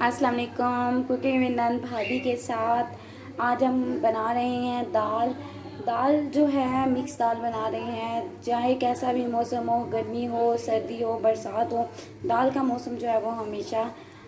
अस्सलाम वालेकुम। Cooking with none भाभी के साथ आज हम बना रहे हैं दाल। दाल जो है मिक्स दाल बना रहे हैं। चाहे कैसा भी मौसम हो, गर्मी हो, सर्दी हो, बरसात हो, दाल का मौसम जो है वो हमेशा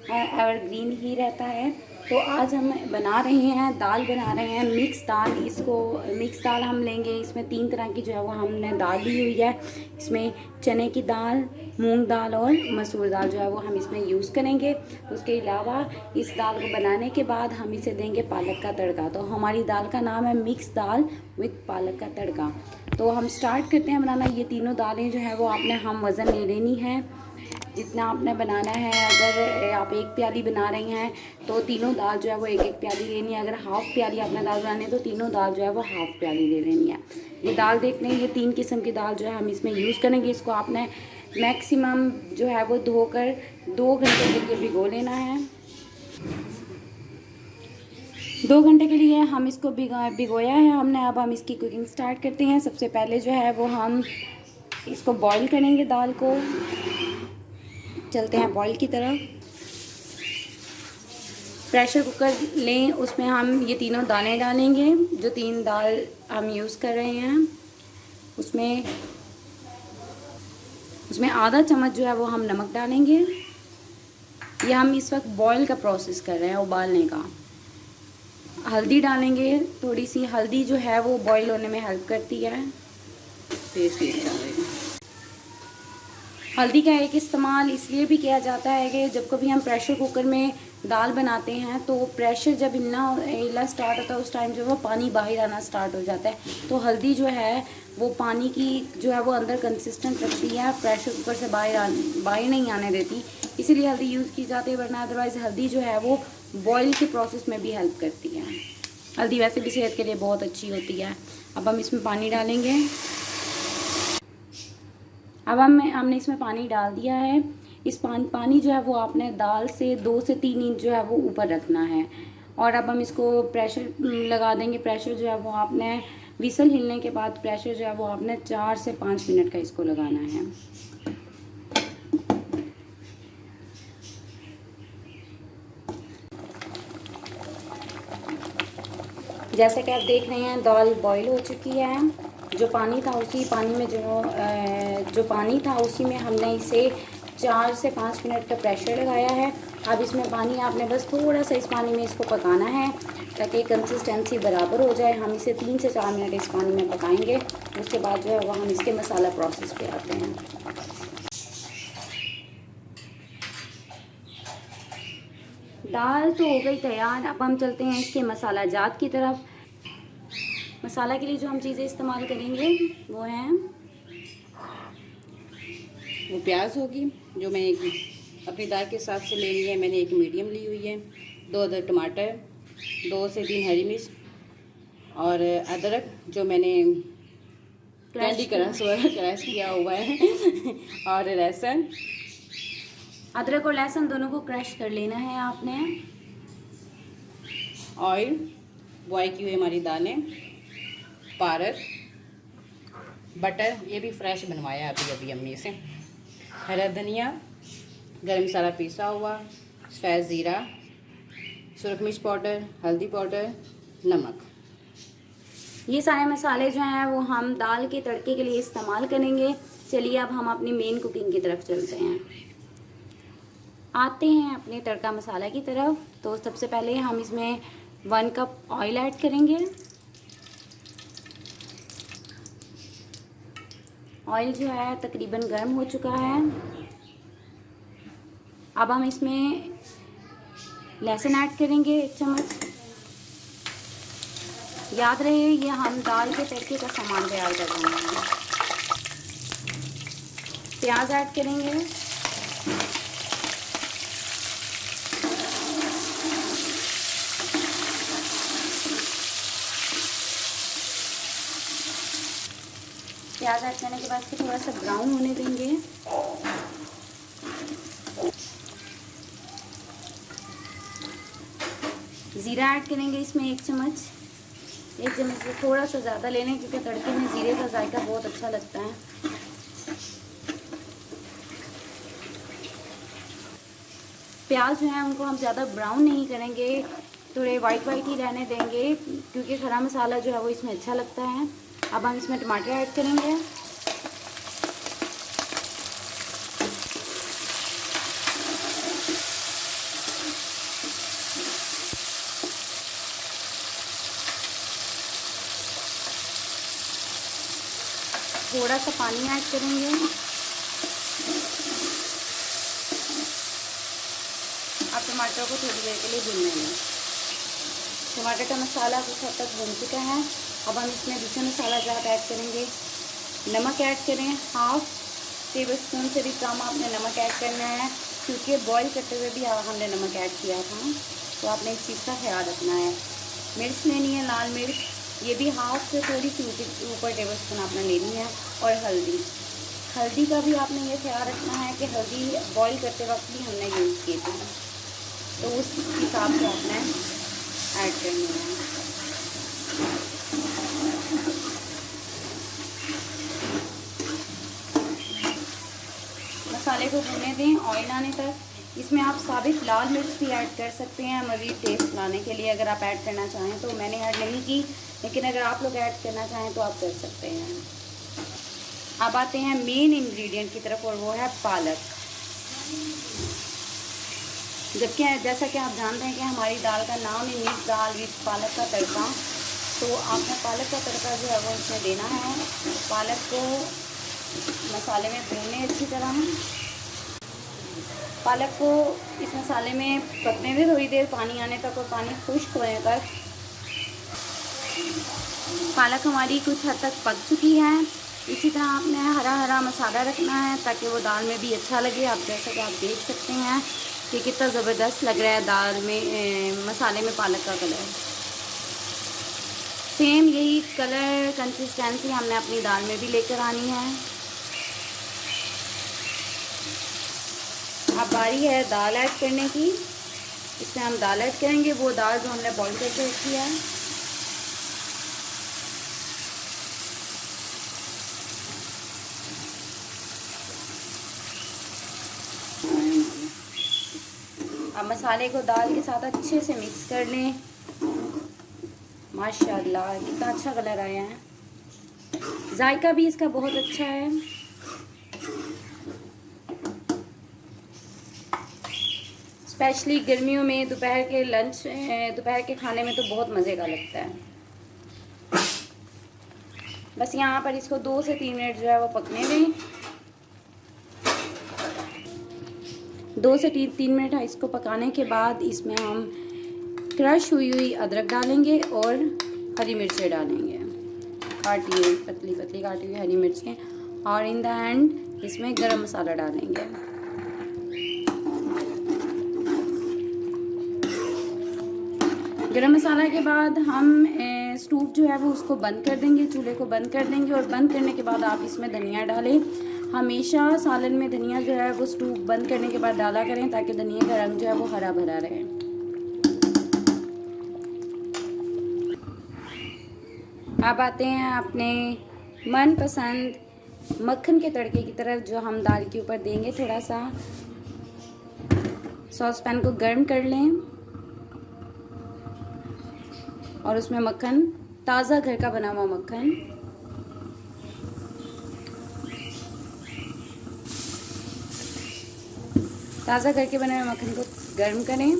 एवरग्रीन ही रहता है। तो आज हम बना रहे हैं दाल, बना रहे हैं मिक्स दाल। इसको मिक्स दाल हम लेंगे। इसमें 3 तरह की जो है वो हमने दाल ली हुई है। इसमें चने की दाल, मूंग दाल और मसूर दाल जो है वो हम इसमें यूज़ करेंगे। उसके अलावा इस दाल को बनाने के बाद हम इसे देंगे पालक का तड़का। तो हमारी दाल का नाम है मिक्स दाल विद पालक का तड़का। तो हम स्टार्ट करते हैं बनाना। ये तीनों दालें जो है वो आपने हम वज़न ले लेनी है जितना आपने बनाना है। अगर आप 1 प्याली बना रही हैं तो तीनों दाल जो है वो 1-1 प्याली लेनी है। अगर हाफ़ प्याली आपने दाल बनानी है तो तीनों दाल जो है वो हाफ़ प्याली ले लेनी है। ये दाल देख लें, ये 3 किस्म की दाल जो है हम इसमें यूज़ करेंगे। इसको आपने मैक्सिमम जो है वो धोकर 2 घंटे के लिए भिगो लेना है। 2 घंटे के लिए हम इसको भिगोया है हमने। अब हम इसकी कुकिंग स्टार्ट करते हैं। सबसे पहले जो है वो हम इसको बॉईल करेंगे दाल को। चलते हैं बॉईल की तरफ। प्रेशर कुकर लें, उसमें हम ये तीनों दालें डालेंगे। जो 3 दाल हम यूज़ कर रहे हैं उसमें आधा चम्मच जो है वो हम नमक डालेंगे। ये हम इस वक्त बॉईल का प्रोसेस कर रहे हैं, उबालने का। हल्दी डालेंगे, थोड़ी सी हल्दी जो है वो बॉईल होने में हेल्प करती है। हल्दी का एक इस्तेमाल इसलिए भी किया जाता है कि जब कभी हम प्रेशर कुकर में दाल बनाते हैं तो प्रेशर जब हिलना स्टार्ट होता है उस टाइम जो है वो पानी बाहर आना स्टार्ट हो जाता है। तो हल्दी जो है वो पानी की जो है वो अंदर कंसिस्टेंट रखती है, प्रेशर कुकर से बाहर नहीं आने देती। इसीलिए हल्दी यूज़ की जाती है, वरना अदरवाइज़ हल्दी जो है वो बॉईल के प्रोसेस में भी हेल्प करती है। हल्दी वैसे भी सेहत के लिए बहुत अच्छी होती है। अब हम इसमें पानी डालेंगे। अब हमने इसमें पानी डाल दिया है। इस पानी जो है वो आपने दाल से 2 से 3 इंच जो है वो ऊपर रखना है। और अब हम इसको प्रेशर लगा देंगे। प्रेशर जो है वो आपने विसल हिलने के बाद प्रेशर जो है वो आपने 4 से 5 मिनट का इसको लगाना है। जैसे कि आप देख रहे हैं दाल बॉईल हो चुकी है। जो पानी था उसी पानी में जो पानी था उसी में हमने इसे 4 से 5 मिनट का प्रेशर लगाया है। अब इसमें पानी आपने बस थोड़ा सा इस पानी में इसको पकाना है ताकि कंसिस्टेंसी बराबर हो जाए। हम इसे 3 से 4 मिनट इस पानी में पकाएंगे। उसके बाद जो है वो हम इसके मसाला प्रोसेस पे आते हैं। दाल तो हो गई तैयार। अब हम चलते हैं इसके मसाला जात की तरफ। मसाला के लिए जो हम चीज़ें इस्तेमाल करेंगे वो हैं, वो प्याज होगी जो मैं एक अपनी दाल के हिसाब से ले ली है। मैंने एक मीडियम ली हुई है, 2 अदर टमाटर, 2 से 3 हरी मिर्च और अदरक जो मैंने क्रश किया हुआ है और लहसुन। अदरक और लहसुन दोनों को क्रश कर लेना है आपने। ऑयल, बॉयल की हुई हमारी दालें, पालक, बटर, ये भी फ्रेश बनवाया अभी अम्मी से, हरा धनिया, गरम मसाला पीसा हुआ, सफ़ेद ज़ीरा, सुरख मिर्च पाउडर, हल्दी पाउडर, नमक। ये सारे मसाले जो हैं वो हम दाल के तड़के के लिए इस्तेमाल करेंगे। चलिए अब हम अपनी मेन कुकिंग की तरफ चलते हैं। आते हैं अपने तड़का मसाला की तरफ। तो सबसे पहले हम इसमें 1 कप ऑयल ऐड करेंगे। ऑयल जो है तकरीबन गर्म हो चुका है। अब हम इसमें लहसुन ऐड करेंगे 1 चम्मच। याद रहे ये हम दाल के तड़के का सामान तैयार कर रहे हैं। प्याज ऐड करेंगे। प्याज ऐड करने के बाद इसको थोड़ा सा ब्राउन होने देंगे। ज़ीरा ऐड करेंगे इसमें 1 चम्मच। 1 चम्मच से थोड़ा सा ज़्यादा ले लें क्योंकि तड़के में ज़ीरे का जायका बहुत अच्छा लगता है। प्याज जो है उनको हम ज़्यादा ब्राउन नहीं करेंगे, थोड़े वाइट वाइट ही रहने देंगे, क्योंकि खड़ा मसाला जो है वो इसमें अच्छा लगता है। अब हम इसमें टमाटर ऐड करेंगे। थोड़ा सा पानी ऐड करेंगे। अब टमाटर को थोड़ी देर के लिए भून लेंगे। टमाटर का मसाला कुछ हद तक भून चुका है। अब हम इसमें दूसरे मसाला जात ऐड करेंगे। नमक ऐड करें, 1/2 टेबलस्पून से भी कम आपने नमक ऐड करना है, क्योंकि बॉईल करते हुए भी हमने नमक ऐड किया था, तो आपने इस चीज़ का ख्याल रखना है। मिर्च लेनी है, लाल मिर्च, ये भी 1/2 से थोड़ी सी ऊपर टेबलस्पून आपने लेनी है। और हल्दी का भी आपने ये ख्याल रखना है कि हल्दी बॉईल करते वक्त भी हमने यूज़ की थी, तो उस हिसाब से आपने ऐड करनी है। मसाले को भूनने दें ऑयल आने तक। इसमें आप साबित लाल मिर्च भी ऐड कर सकते हैं मज़ीद टेस्ट लाने के लिए, अगर आप ऐड करना चाहें तो। मैंने ऐड नहीं की, लेकिन अगर आप लोग ऐड करना चाहें तो आप कर सकते हैं। अब आते हैं मेन इंग्रेडिएंट की तरफ, और वो है पालक। जबकि जैसा कि आप जानते हैं कि हमारी दाल का नाम ही मिक्स दाल विद पालक का तड़का, तो आपने पालक का तड़का जो है वो इसमें देना है। पालक को मसाले में भूनने अच्छी तरह, पालक को इस मसाले में पकने दें थोड़ी देर, पानी आने तक और पानी खुश्क होने तक। पालक हमारी कुछ हद तक पक चुकी है। इसी तरह आपने हरा हरा मसाला रखना है ताकि वो दाल में भी अच्छा लगे। आप जैसा कि आप देख सकते हैं कि कितना ज़बरदस्त लग रहा है दाल में मसाले में पालक का कलर। सेम यही कलर कंसिस्टेंसी हमने अपनी दाल में भी लेकर आनी है। अब बारी है दाल ऐड करने की। इसमें हम दाल ऐड करेंगे, वो दाल जो हमने बॉईल करके रखी है। अब मसाले को दाल के साथ अच्छे से मिक्स कर लें। माशाल्लाह कितना अच्छा कलर आया है, जायका भी इसका बहुत अच्छा है। स्पेशली गर्मियों में दोपहर के खाने में तो बहुत मज़े का लगता है। बस यहाँ पर इसको 2 से 3 मिनट जो है वो पकने दें। 2 से 3 मिनट इसको पकाने के बाद इसमें हम क्रश हुई अदरक डालेंगे और हरी मिर्चें डालेंगे, काटी हुई पतली पतली काटी हुई हरी मिर्चें, और इन द एंड इसमें गरम मसाला डालेंगे। गरम मसाला के बाद हम स्टोव जो है वो उसको बंद कर देंगे, चूल्हे को बंद कर देंगे, और बंद करने के बाद आप इसमें धनिया डालें। हमेशा सालन में धनिया जो है वो स्टोव बंद करने के बाद डाला करें ताकि धनिया का रंग जो है वो हरा भरा रहे। अब आते हैं अपने मनपसंद मक्खन के तड़के की तरफ, जो हम दाल के ऊपर देंगे। थोड़ा सा सॉस पैन को गर्म कर लें और उसमें मक्खन, ताज़ा घर का बना हुआ मक्खन, ताज़ा घर के बने हुए मक्खन को गर्म करें।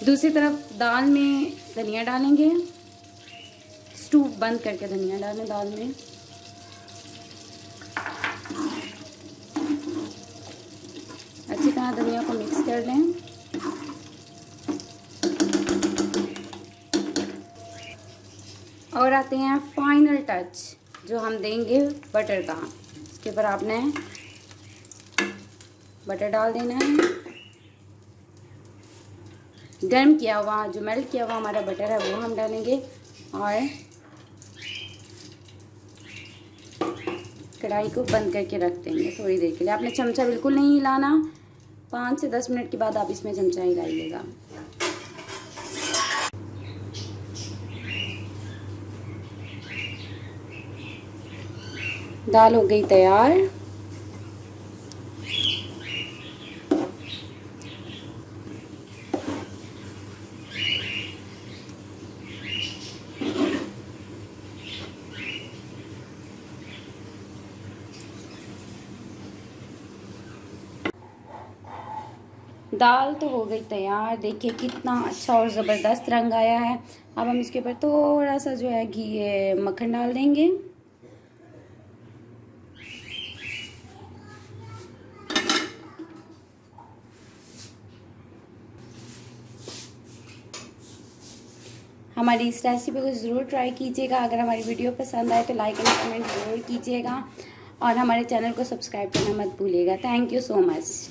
दूसरी तरफ दाल में धनिया डालेंगे। स्टोव बंद करके धनिया डालें दाल में। अच्छी तरह धनिया को मिक्स कर लें। और आते हैं फाइनल टच जो हम देंगे बटर का। इसके ऊपर आपने बटर डाल देना है। गर्म किया हुआ, जो मेल्ट किया हुआ हमारा बटर है वो हम डालेंगे, और कढ़ाई को बंद करके रख देंगे थोड़ी देर के लिए। आपने चमचा बिल्कुल नहीं हिलाना। 5 से 10 मिनट के बाद आप इसमें चमचा हिलाइएगा। दाल हो गई तैयार। दाल तो हो गई तैयार। देखिए कितना अच्छा और ज़बरदस्त रंग आया है। अब हम इसके ऊपर थोड़ा सा जो है घी मक्खन डाल देंगे। हमारी इस रेसिपी को ज़रूर ट्राई कीजिएगा। अगर हमारी वीडियो पसंद आए तो लाइक एंड कमेंट ज़रूर कीजिएगा और हमारे चैनल को सब्सक्राइब करना मत भूलिएगा। Thank you so much.